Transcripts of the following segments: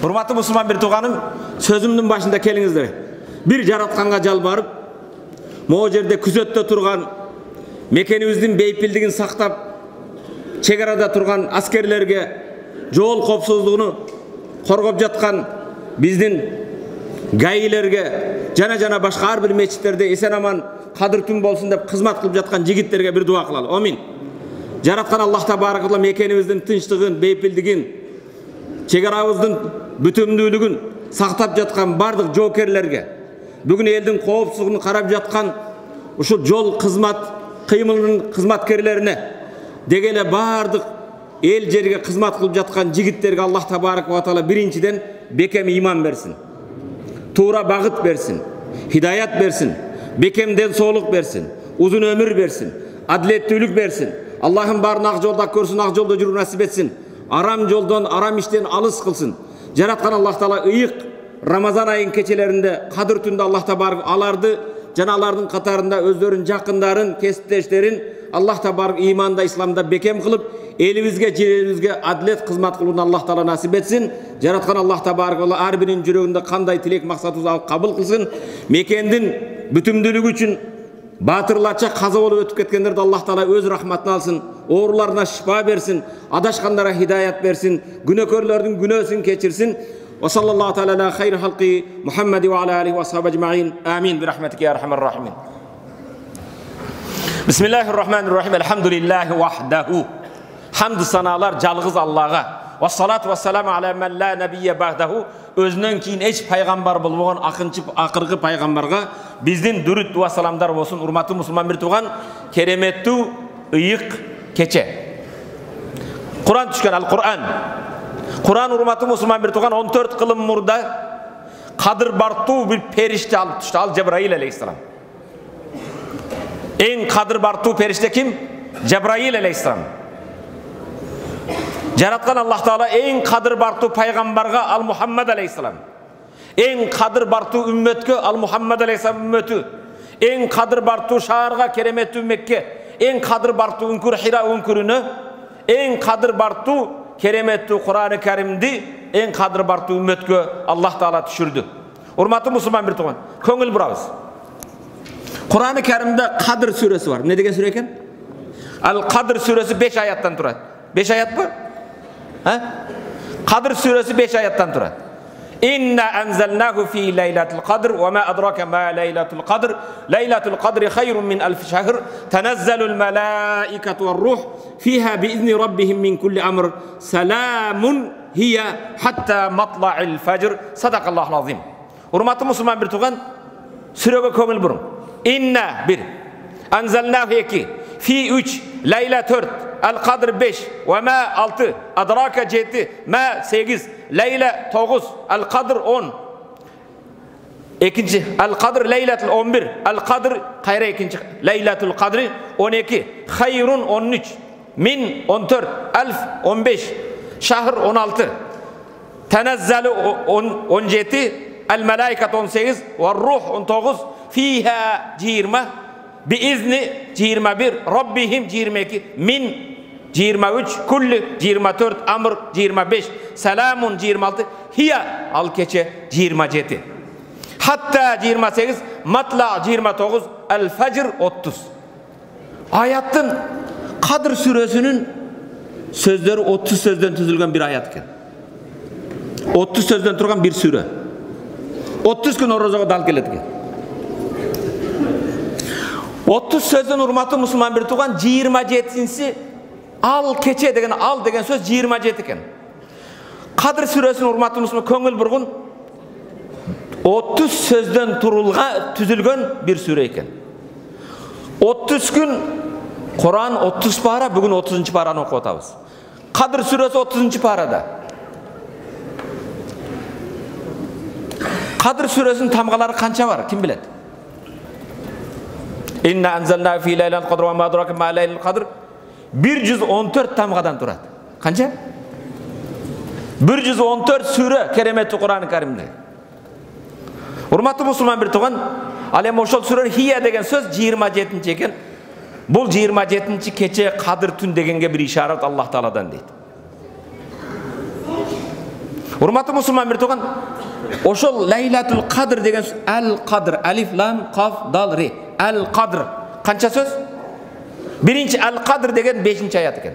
Урматтуу мусулман бир тууганым, сөзүмдүн башында келиңиздер. Бир жаратканга жалбарып, могу жерде күзөттө турган, мекенибиздин бейпилдигин сактап, чек арада турган аскерлерге, жол коопсуздугуну коргоп жаткан биздин гайилерге, жана башка ар бир мечиттерде эсен аман кадыр түн болсун деп кызмат кылып жаткан жигиттерге бир дуа кылалы. Амин. Жараткан Аллах табаракалла мекенибиздин тынчтыгын, бейпилдигин, чек арабыздын бүтүмдүүлүгүн сактап жаткан бардык жоокерлерге, бүгүн элдин коопсуздугун карап жаткан ушул жол кызмат кыймылынын кызматкерлерине, деги эле бардык эл жерге кызмат кылып жаткан жигиттерге Аллах табарак ва таала биринчиден бекем иман берсин, туура багыт берсин, хидаят берсин, бекем ден соолук берсин, узун өмүр берсин, адилеттүүлүк берсин. Аллахым барын ак жолдо көрсүн, ак жолдо жүрүү насип этсин, арам жолдон, арам иштен алыс кылсын. Жараткан Аллах таала ыйык Рамазан айын кечелеринде, кадыр түндө Аллах табарак аларды жана алардын катарында өздөрүнүн жакындарын, кесиптештерин Аллах табарак иманда, исламда бекем кылып, элибизге, жерибизге адилет кызмат кылууну Аллах таала насип этсин. Жараткан Аллах табарак ар биринин жүрөгүндө кандай тилек максатыбызды алып кабыл кылсын. Мекендин бүтүмдүүлүгү үчүн батырларча каза болуп өтүп кеткендерди Аллах таала өз рахматына алсын, ооруларына шифа берсин, адашкандарга хидаят берсин, күнөөкөрлөрдүн күнөөсүн кечирсин. Wa sallallahu ta'ala ala khayri halqi Muhammad wa ala alihi wa ashabihi ajma'in. Amin bi rahmatika ya arhamar rahimin. Bismillahirrahmanirrahim. Elhamdülillahi wahdahu. Hamd sanalar жалгыз Allah'a. Wa salatu wa salam ala man la nabiyya ba'dahu. Özünden keyin hiç peygamber bolmagan akırkı peygamberga bizdin dürüt dua salamlar bolsun. Urmatlı musulman bir tuğan keremettүү ıyık keçe. Kur'an düşken Al-Kur'an. Kur'an urmatlı musulman bir tuğan 14 kılım murda kadır bartуу bir perişte alıp düştü. Al Cebrail aleyhisselam. En kadır bartуу perişte kim? Cebrail aleyhisselam. Jaratkan Allah Taala en kadır bartуу peygamberga al Muhammed aleyhisselam. En kadır bartуу ümmetke al Muhammed aleyhisselam ümmeti. En kadır bartуу şaharga keremettүү Mekke. En kadır bartуу ünkür Hira ünkürünü. En kadır bartуу keremettүү Kur'an-ı Kerim'di. En kadır bartуу ümmetke Allah Taala düşürdü. Urmatlı musulman bir tuğan. Köngül burabız. Kur'an-ı Kerim'de Kadir suresi var. Ne degen sure eken? Al-Kadir suresi 5 ayattan turadi. 5 ayat mı? Kadir suresi 5 ayattan turadi. İnna enzelnahu fi leylatul kadr ve ma adraka ma leylatul kadr. Leylatul kadri hayrun min alf şehr. Tenezzelul melaiketu ve ruh fiha biizni rabbihim min kulli amr. Selamun hiye hatta matla'il fecr. Sadakallahul azim. Hurmatlı musulman bir tuğan sürege köngül burun. İnna 1, enzelnahu 2, fi 3, leyla 4, el-kadr 5, ve ma 6, adraka 7, ma 8, leyla 9, el-kadr 10. İkinci, el-kadr leylatul 11, el-kadr kayra ikinci, leylatul kadri 12, hayrun 13, min 14, elf 15, şahr 16, tenezzeli 17, el-melaikat 18, ve ruh 19, fiha 20, biizni 21, Rabbihim 22, min 23, kulli 24, amr 25, selamun 26, hiya al keçe 27. Hatta 28, matla 29, el fecr 30. Ayatın Kadir suresinin sözleri 30 sözden tüzülgen bir ayat eken. 30 sözden turgan bir sure. 30 gün orozaga dal keledi. 30 sözden urmatlı musulman bir tuğan 27'si al keçe degen al degen söz 27 eken. Kadir suresinin urmatlı musulman köngül burgun 30 sözden turulga tüzülgön bir sure eken. 30 gün Kur'an 30 para, bugün 30. parаны okup atabız. Kadir suresi 30. parada. Kadir suresinin tamgaları kança var? Kim bilet? İnna enzelna fi leylatul kadr ve ma adraka ma leylatul kadr 114 tamgadan turadi. Kança? 114 sure keremetli Kur'an-ı Kerim'de. Hurmatlı musulman bir tuğan, alem oşol sure hiya degen söz 27. eken. Bul 27. keçe Kadir tün degenge bir işaret Allah Taala'dan deydi. Урматтуу мусулман бир туган, ошол Лейлатул Кадр деген Ал Кадр, алиф лам каф дал ри. Ал Кадр канча сөз? Биринчи Ал Кадр деген 5-чи аят экен.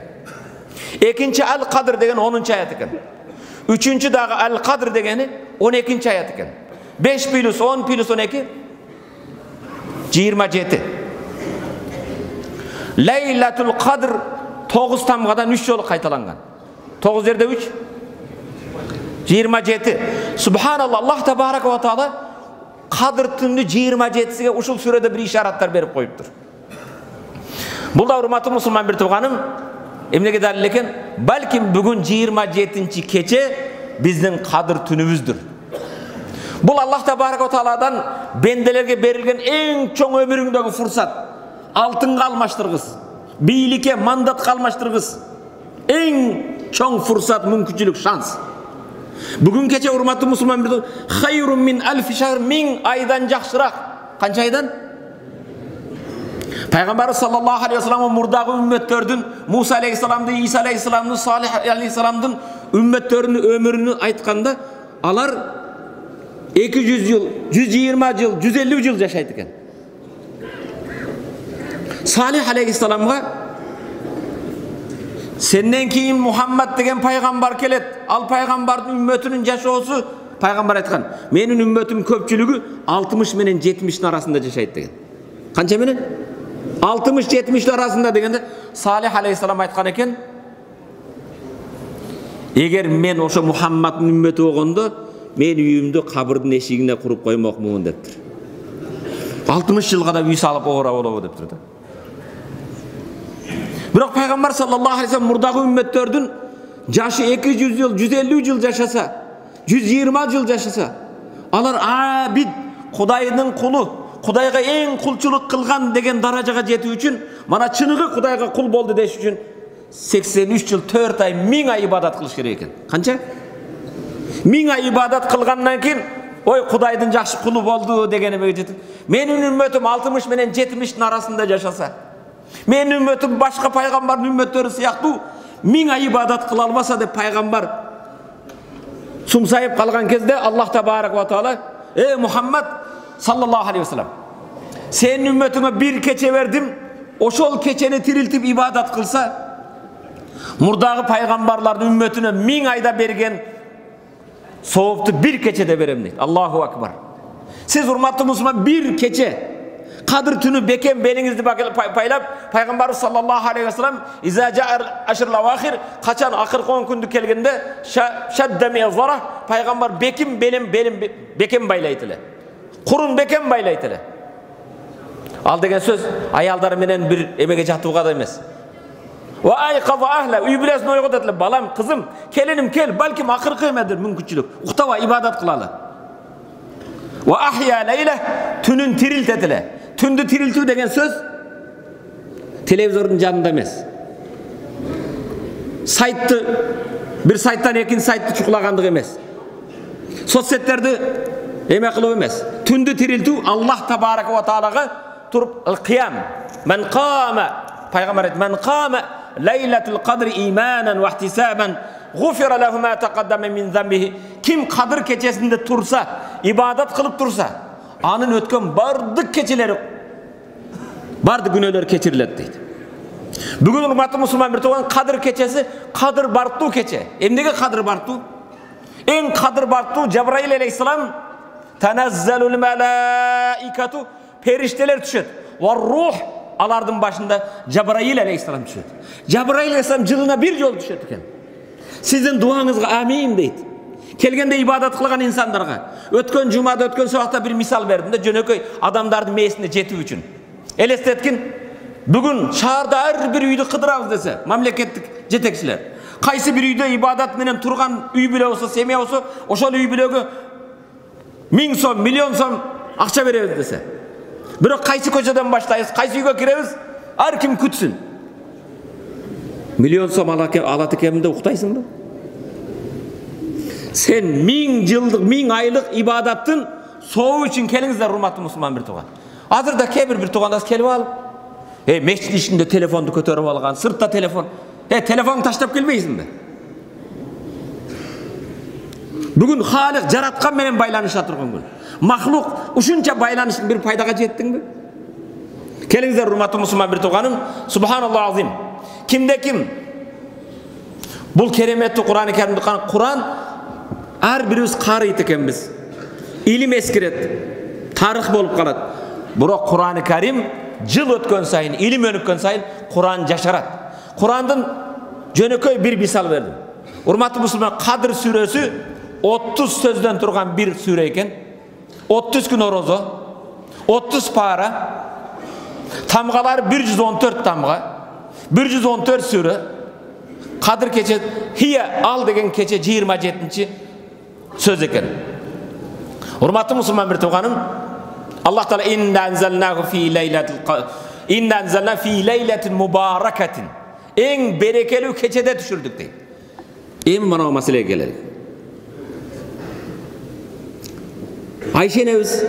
Экинчи Ал Кадр деген 10-чу аят экен. Үчүнчү дагы Ал Кадр дегени 12-чи аят экен. 5 плюс 10 плюс 12 27. Лейлатул Кадр 9 тамгадан 3 жолу кайталанган. 9 жерде 3 27. Subhanallah, Allah Tebaraka ve Teala Kadr түнү 27-сиге ушул сүрөдө бир ишараттар берип коюптур. Бул да урматтуу мусулман бир тууганым, эмнеге далил экен? Балким бүгүн 27-чи кече биздин Кадр түнүбүздүр. Бул Аллах Tebaraka ve Teala'дан бенделерге берилген эң чоң өмүрүңдөгү фурсат. Алтынга алмаштыргыс, бийликке, мандатка алмаштыргыс. Эң чоң фурсат, мүмкүнчүлүк, шанс. Бүгүн кече урматтуу мусулман бир хайрун мин алфи шахр, 1000 айдан жакшыраак. Канча айдан? Пайгамбар саллаллаху алейхи ва саллам мурдагы үммөттөрдүн, Муса алейхиссаламдын, Иса алейхиссаламдын, Салих алейхиссаламдын үммөттөрүнүн өмүрүнү айтканда, алар 200 жыл, 120 жыл, 150 жыл жашайт экен. Салих алейхиссаламга сенден кийин Мухаммад деген пайгамбар келет. Ал пайгамбардын үммөтүнүн жашоосу, пайгамбар айткан, менин үммөтүм көпчүлүгү 60 менен 70 арасында жашайт деген. Канча менен? 60-70 арасында дегенде Салих алейхиссалам айткан экен, эгер мен ошо Мухаммаддын үммөтү болгондо, мен үйүмдү кабырдын эшигине куруп коймокмун дептир. 60 жылга да үй салып оора болобу дептир да. Бирок пайгамбар саллаллаху алейхи ва саллам мурдагы үммөттөрдүн жашы 200 жыл, 150 жыл жашаса, 120 жыл жашаса, алар абид, Кудайдын кулу, Кудайга эң кулчулук кылган деген даражага жетүү үчүн, мана чыныгы Кудайга кул болду деш үчүн 83 жыл 4 ай 1000 ай ибадат кылыш керек экен. Канча? 1000 ай ибадат кылгандан кийин, ой Кудайдын жакшы кулу болду дегениме жетип, менин үммөтүм 60 менен 70 арасында жашаса, менин үммөтүм башка пайгамбардын үммөттөрү сыяктуу 1000 ай ибадат кыла албаса деп пайгамбар сумсайып калган кезде Аллах Табарак ва Таала, Мухаммад саллаллаху алейхи ва саллам, сенин үммөтүңө бир кече бердим, ошол кечени тирилтип ибадат кылса, мурдагы пайгамбарлардын үммөтүнө 1000 айда берген соопту бир кечеде берем дейт. Аллаху акбар. Сиз урматтуу мусулман, бир кече Кадр түнү бекем белиңизди пайлап, пайгамбар саллаллаху алейхи ва саллам иза жаъар ашр лавахир, качан акыркы 10 күндү келгенде шадда мизара, пайгамбар белим бекем байлайт эле. Курун бекем байлайт эле. Ал деген сөз аялдар менен бир эмеге жатууга да эмес. Ва айқаза ахла, үй бүлөсүн ойготот эле, балам, кызым, келиним кел, балким акыркы эмедир мүмкүнчүлүк. Уктаба, ибадат кылалы. Ва ахя лейла, түнүн тирилтет эле. Түндү тирилтүү деген сөз телевизордун жанында эмес. Сайтты, бир сайттан экинчи сайтты чукулагандык эмес. Соцсеттерди эме кылуу эмес. Түндү тирилтүү Аллах Табарака ва Таалага туруп ал-кыям. Мен кама, пайгамбар айт, мен кама лейлатул кадр иманан ва ихтисабан гуфира лаху ма тaqaddama min zambihi. Ким Кадыр кечесинде турса, ибадат кылып турса, анын өткөн бардык кечелери, бардык күнөөлөр кечирилет дейт. Бүгүн урматтуу мусулман бир туган, Кадыр кечеси Кадыр бартуу кече. Эмнеге Кадыр бартуу? Эң Кадыр бартуу Жабраил алейхиссалам, танаzzalul malaikatu, периштелер түшөт. Ва рух, алардын башында Жабраил алейхиссалам түшөт. Жабраил алейхиссалам жылына бир жолу түшөт экен. Сиздин дуаңызга амин дейт. Келгенде ибадат кылган инсандарга. Өткөн жумада, өткөн сабакта бир мисал бердим да, жөнөкөй адамдардын мээсине жетүү үчүн. Элестеткин, бүгүн шаарда ар бир үйдү кыдырабыз десе, мамлекеттик жетекчилер, кайсы бир үйдө ибадат менен турган үй бүлө болсо, семья болсо, ошол үй бүлөгө 1000 сом, миллион сом акча беребиз десе. Бирок кайсы көчөдөн баштайбыз, кайсы үйгө киребиз, ар ким күтсүн. Миллион сом алат экенмин деп уктайсыңбы? Сен 1000 жылдык, 1000 айлык ибадаттын соову үчүн келиңиздер, урматтуу мусулман бир тууган. Азырда кээ бир туугандас келип алып, мечит ичинде телефонду көтөрүп алган, сыртта телефон. Телефонду таштап келбейсиңби? Бүгін Халық жаратқан менен байланыша тұрған күн. Махлук ушунча байланышын bir пайдаға жеттіңбі? Келіңіздер, урматтуу мусулман бир тууганым, субханаллах азим. Кимде ким бұл кереметті Құран-ы Кәрімді қарап, Құран ар бирибиз карыйт экенбиз. Илим ескерет, тарих болып қалады. Бирок Құран-ы Кәрим жыл өткөн сайын, илим өнүккөн сайын Құран жашарат. Құрандын жөнөкөй bir мисал бердим. Урматтуу мусулман, Кадыр сүрөсү 30 сөздөн турган bir сүрө экен. 30 күн орозо, 30 пара, тамгалар 114 тамга, 114 сүрө. Kadir keçe hiye al degen keçe 27-ci söz eкен. Hurmatlı musulman bir tuğanım, Allah Teala inna enzelnahu fi leyletin mübareketin. En berekeli keçede düşürdük deyip. En bana o meseleye gelelim. Ayşe neviz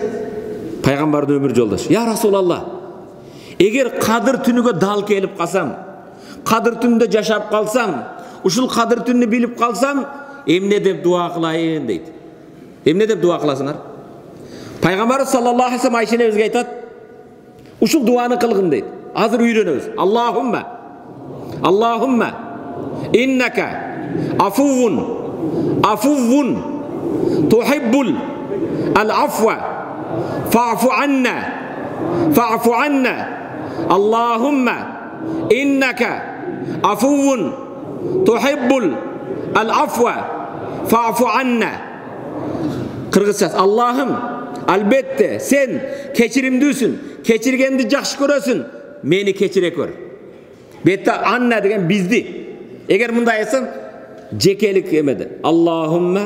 Peygamber'de ömür yoldaş. Ya Resulallah, eğer Kadir tünüge dal kelip kalsam, Kadir tününde yaşap kalsam, uşul Kadir tününü bilip kalsam, emne dep dua kılayın deydi. Emne dep dua kılasınlar. Peygamber sallallahu aleyhi ve sellem Ayşe'ne özge aytat, uşul duanı kılgın deydi. Hazır uyuyorsunuz. Allahümme inneke afuvun tuhibbul al-afwa fa'fu anna Allahümme inneke afuvun tuhibbul al-afwa fa'fu anna. Kırgızcası, Allah'ım albatta sen keçirimdüsün, keçirgendi жақсы көрөsün, meni keçire kör. Betta anna degen bizdi. Eğer munda aytsam jekelik emedi. Allahümme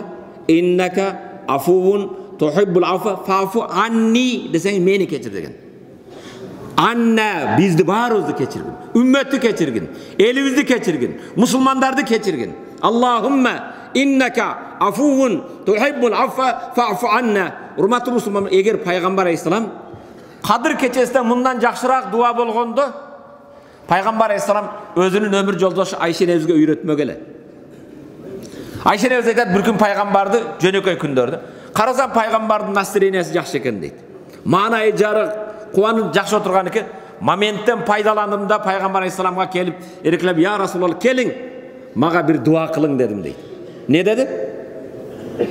inneke afuvun tuhibbul afwa fa'fu anni desen meni keçir degen. Anna bizdi barızdı keçirgin, ümmeti keçirgin, elimizi keçirgin, musulmandardı keçirgin. Allahümme inneke afuvun tuhibbul afwa fa'fu anna. Hurmatlı musulman, eğer Peygamber aleyhisselam Kadir keçesinde bundan жақсырақ dua bolğondu, Peygamber aleyhisselam özünün ömür yoldaşı Ayşe nevizge öğretmögele. Ayşe neviz aytat, bir gün Peygamberdi jönököy kündördü. Karasam Peygamberдің настроениесі жақсы екен дейді. Manayı jarık, kuanın жақсы oturgan eкен. Momentten paydalandım da Peygamber aleyhisselamga kelip ereklep, ya Resulallah kelin, maga bir dua kılın dedim deydi. Ne dedi?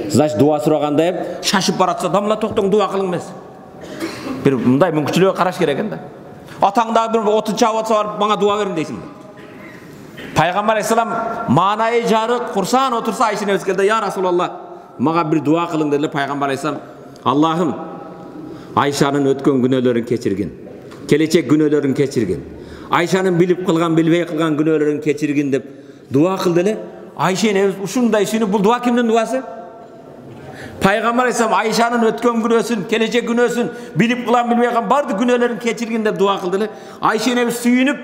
Значит, dua suraganda hep şaşıp baratsa, damla toktun dua kılın mes. Bir mınday mümkünlüğe karaş gereken de. Atağında bir otu çavatsa var, bana dua verin deysin. Peygamber aleyhisselam manayı jarık, kursan otursa Ayşe nevz geldi, ya Resulallah, maga bir dua kılın dediler. Peygamber aleyhisselam, Allah'ım Ayşe'nin ötken günölerin keçirgin, gelecek günölerin keçirgin, Ayşe'nin bilip kılgan, bilbey kılgan günölerin keçirgin deyip dua kıldılar. Ayşe nevz uşunday suyunu, bu dua kimden duası? Peygamber aleyhisselam Ayşe'nin ötken günösün, gelecek günösün, bilip kılan, bilbey kılan bardı günölerin keçirgin deyip dua kıldılar. Ayşe nevz suyunup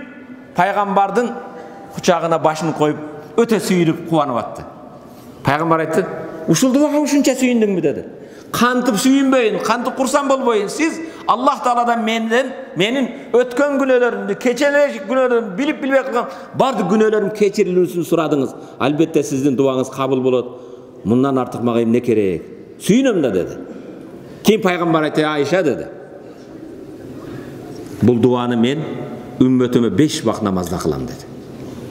Peygamber'дің kucağına başını koyup öte suyunup kuvanıp attı. Peygamber aytdı, uşul duaga uşuncha suyundun mu dedi. Kantıp suyunbayın, kantıp kursan bolboyun. Siz Allah Teala'dan menin ötken günölerimdi, keçelecek günölerim bilip bilbey kılgan bardı günölerim keçirilsin suradınız. Albatta sizin duanız kabul bolot. Bundan artık mağayım ne kerek? Suyunum da dedi. Kim Peygamber aytdı, Ayşe dedi. Bu duanı men ümmetime 5 vakt namazda kılam dedi.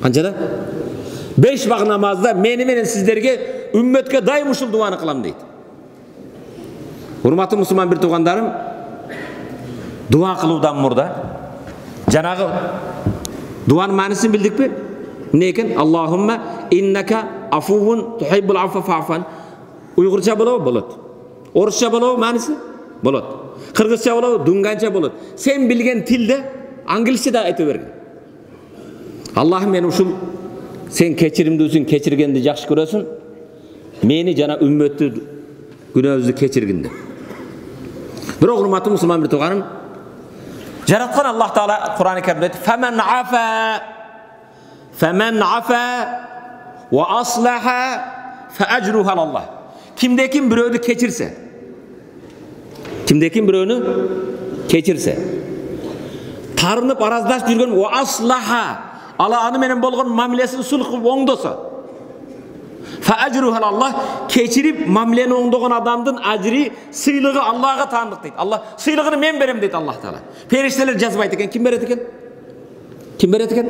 Kançada? 5 vakt namazda meni sizlerge ümmetke daim uşul duanı kılam deydi. Hurmatlı musulman bir tuğandarım, dua kılıudan burada. Janağı duanın manasını bildik mi? Ne eken? Allahümme inneke afuvun tuhibbul afwa fa'fan. Uygurca bolağı bolat. Orusça bolağı manası bolat. Kırgızca bolağı dunganca bolat. Sen bilgen tilde İngilizce de aytıvergin. Allah'ım men uşul sen keçirimdüsün, keçirgendi жақсы көрösün. Meni jana ümmetni günөөbüzdü keçirgindi. Bir hurmatlı musulman bir tuğanım, jaratkan Allah Teala Kur'an-ı Kerim'de dedi, femen afa ve aslaha fe ecruhu alallah. Kimde kim biröğünü keçirse, tarınıp arazdaş жүрген ve aslaha, Allah'ın menen bolğan mamilesini sulh kılıp oňdosa, Allah keçirip mamleni oңдогон адамдын ажри, сыйлыгы Аллахга таандык дейт. Allah сыйлыгын мен берем дейт Allah Taala. Периштелер жазбайт экен. Ким берет экен? Ким берет экен?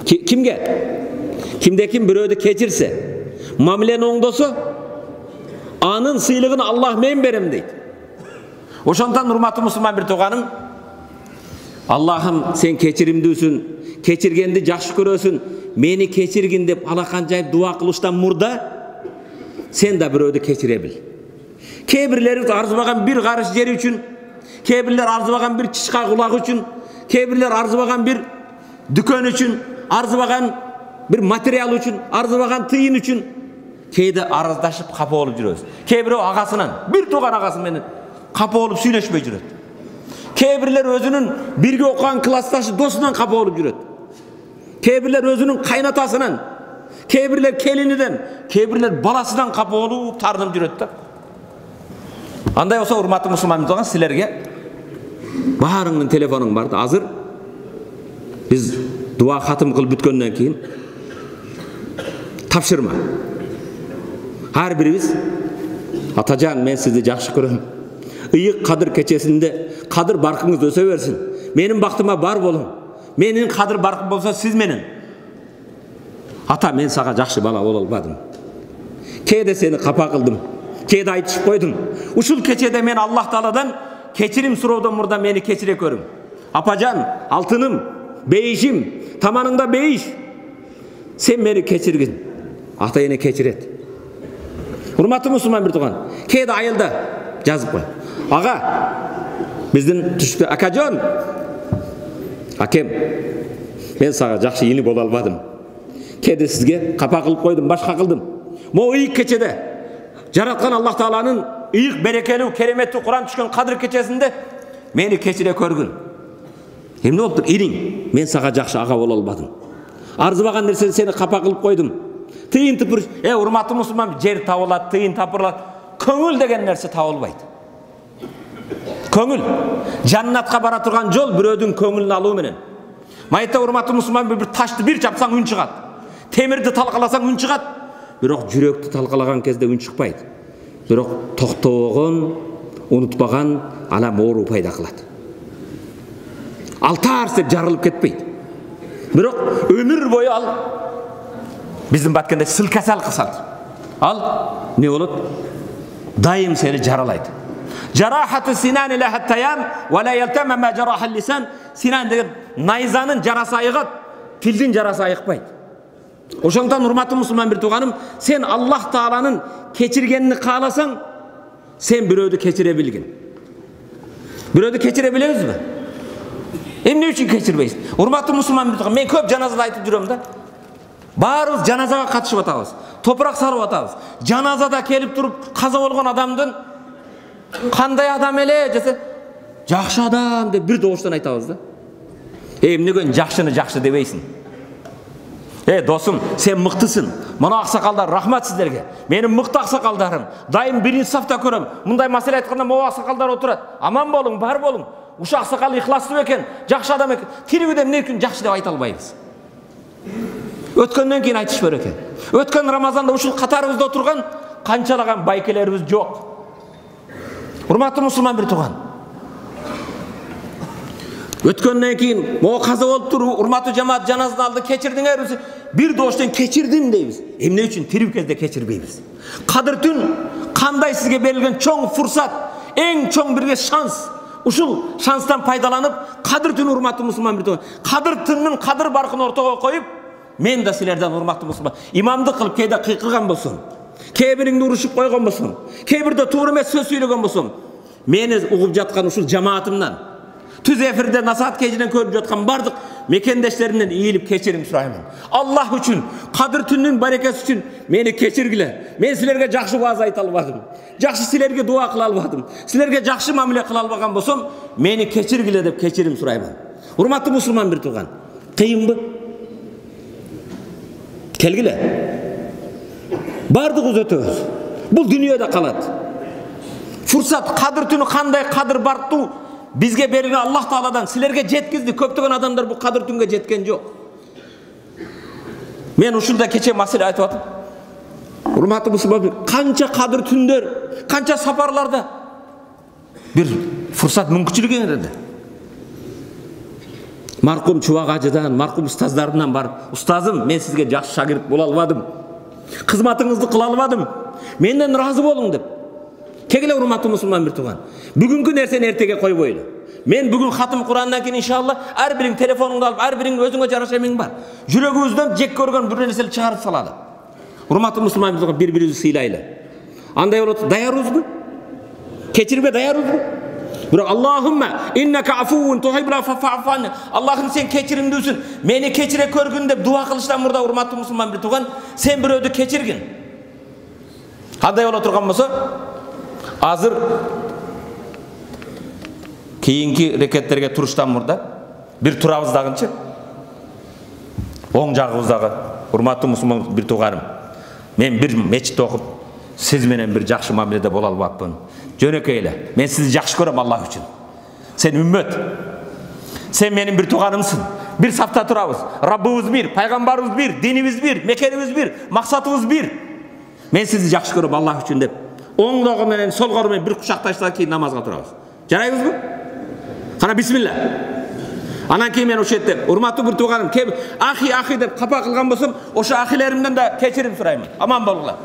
Кимге? Кимде ким бирөөдү кечирсе, мамлени оңдосо, анын сыйлыгын Allah мен берем дейт. Ошондон урматтуу мусулман бир тууганым, Allah'ım sen keçirimdүүсүн, keçirгенди жакшы көрөсүн, meni keçirgin деп алаканчайып дуа кылыштан мурда sen да бирөөдү keçire бил. Кээ бирлери арзыбаган бир карыш жери үчүн, кээ бирлер арзыбаган бир чычка кулак үчүн, кээ бирлер арзыбаган бир дүкөн үчүн, арзыбаган бир материал үчүн, арзыбаган тыйын үчүн кээде арыздашып капа болуп жүрөбүз. Кээ бирөө агасынан, бир тууган агасы менен капа болуп сүйлөшпөй жүрөт. Кээ бирлер өзүнүн бирге окуган классташы досунан капа болуп жүрөт. Кээ бирлер өзүнүн кайнатасынан, кээ бирлер келиниден, кээ бирлер баласынан капа болуп тартынып жүрөт да. Андай болсо урматтуу мусулман мырзалар, силерге баарыңдын телефонуң бар да. Азыр биз дуа хатым кылып бүткөндөн кийин тапшырма. Ар бирибиз атажан, мен сизди жакшы көрөм. Ыйык кадыр кечесинде кадыр баркыңыз өсө берсин. Менин бактыма бар болуң. Менин кадыр баркым болсо сиз менен. Ата, мен сага жакшы бала боло албадым. Кээде сени капа кылдым. Кээде айтышып койдум. Ушул кечеде мен Аллах Тааладан кечирим суроодон мурда мени кечире көрүң. Апажан, алтыным, бейишим, таманыңда бейиш. Сен мени кечиргин. Ата эне кечирет. Урматтуу мусулман бир тууган, кээде айылда жазып кой. Ага, биздин түштү акажон. Акем, мен сага жакшы ини боло албадым. Кээде сизге капа кылып койдум, башка кылдым. Могу ыйык кечеде жараткан Аллах Тааланын ыйык берекелүү, кереметтүү Куран түшкөн кадыр кечесинде мени кечире көргүн. Эмне болуптур? Ириң, мен сага жакшы ага боло албадым. Арзыбаган нерсени сени капа кылып койдум. Тыйын тыпыр, урматтуу мусулман, жер табылат, тыйын тапырылат. Көңүл деген нерсе табылбайт. Көңүл, жаннатка бара турган жол бирөөдүн көңүлүн алуу менен. Майытта урматтуу мусулман, бир ташты бир чапсаң үн чыгат. Темирди талкаласаң үн чыгат. Бирок жүрөктү талкалаган кезде үн чыкпайт. Бирок токтогон, унутпаган алам оору пайда кылат. Алтарс деп жарылып кетпейт. Бирок өмүр бою ал биздин баткенде сылкасал кылсат. Ал не болот? Дайым сени жаралайт. Жарахаты синан ила хаттаям ва ла ялтама ма жарахал лисан. Синан деген найзанын жарасы айыгат, тилдин жарасы айыкпайт. Ошондон урматтуу мусулман бир тууганым, сен Аллах Тааланын кечиргенин кааласаң, сен бирөөдү кечире билгин. Бирөөдү кечире билебизби? Эмне үчүн кечирбейсиз? Урматтуу мусулман бир тууган, мен көп жаназада айтып жүрөм да. Баарыбыз жаназага катышып атабыз. Топурак сарып атабыз. Жаназада келип туруп каза болгон адамдын кандай адам эле десе, жакшы адам деп бир добуштан айтабыз да. Эмнеген жакшыны жакшы дебейсиң? Досым, сен мыктысың. Мына аксакалдар, рахмат сиздерге. Менин мыкты аксакалдарым. Дайым биринчи сафта көрөм. Мындай маселе айтканда могу аксакалдар отурат. Аман болуң, бар болуң. Ушул аксакал ыхластуу экен, жакшы адам экен. Тирибиде эмне үчүн жакшы деп айта албайбыз? Өткөндөн кийин айтышып берет экен. Өткөн Рамазанда ушул катарыбызда отурган канчалаган байкелерибиз жок. Урматтуу мусулман бир тууган. Өткөндөн кийин могу каза болуп туруп, урматтуу жамаат жаназаны алды, кечирдиңерби? Бир доштон кечирдим дейбиз. Эмне үчүн тирүү кезде кечирбейбиз? Кадыр түн кандай сизге берилген чоң фурсат, эң чоң бир шанс. Ушул шанстан пайдаланып, кадыр түн урматтуу мусулман бир тууган. Кадыр түнүн кадыр баркын ортого коюп, мен да силерден урматтуу мусулман, имамдык кылып кээде кыйкырган болсом, кээ бириңди урушуп койгон болсом, кээ бирде туура эмес сөз сүйлөгөн болсом, мени угуп жаткан ушул жамаатымдан, түз эфирде насаат кежинен көрүп жаткан бардык мекендештеримден ийилип кечирим сураймын. Аллах үчүн, кадыр түнүнүн барекеси үчүн мени кечиргиле. Мен силерге жакшы вааз айта албадым. Жакшы силерге дуа кыла албадым. Силерге жакшы мамиле кыла албаган болсом, мени кечиргиле деп кечирим сураймын. Урматтуу мусулман бир тууган, кыйынбы? Келгиле. Бардыгыбыз өтөбүз. Бул дүйнөдө калат. Фурсат, кадыр түнү кандай кадыр бартуу бизге берилген Аллах Тааладан силерге жеткизди. Көптөгөн адамдар бул кадыр түнгө жеткен жок. Мен ушунда кече маселе айтып атам. Урматтуу мусулман, канча кадыр түндөр, канча сапарларда бир фурсат мүмкүнчүлүк энерде. Маркум Чубак ажыдан, маркум устаздарымдан барып, устазым, мен сизге жакшы шагирт боло албадым. Кызматыңызды кыла албадым. Менден разы болуң деп. Кегиле урматтуу мусулман бир тууган. Бүгүнкү нерсени эртеге койбойлу. Мен бүгүн хатым Курандан кийин иншалла ар бириң телефонуңду алып, ар бириң өзүңө жараша эмең бар. Жүрөгүңүздөн жек көргөн бир нерсени чыгарып салады. Урматтуу мусулман бири-бирибизди сыйлайлы. Андай болот, даярбызбы? Кечирүүгө даярбызбы? Бирок Аллахумма иннака афуун тухиббул фафу анни. Аллахым сен кечиримдүүсүн. Мени кечире көргүн деп дуа кылыштан мурда урматтуу мусулман бир тууган, сен бирөөдү кечиргин. Кандай боло турган болсо, азыр кийинки рекеттерге туруштан мурда бир турабыз дагынчы. Оң жагыбыздагы урматтуу мусулман бир тууганым. Мен бир мечитте окуп, сиз менен бир жакшы мамиледе боло албапмын. Жөнөкөй эле. Мен сизди жакшы көрөм Аллах үчүн. Сен үммөт. Сен менин бир тууганымсың. Бир сапта турабыз. Раббыбыз бир, пайгамбарыбыз бир, динибиз бир, мекенибиз бир, максатыбыз бир. Мен сизди жакшы көрөм Аллах үчүн деп, оң когу менен сол когу менен бир кучакташтан кийин намазга турабыз. Жарайбызбы? Кана бисмилла. Анан кийин мен ошо жерде урматтуу бир тууганым, ахи деп капа кылган болсом, ошо ахилеримден да кечирим сураймын. Аман болгула.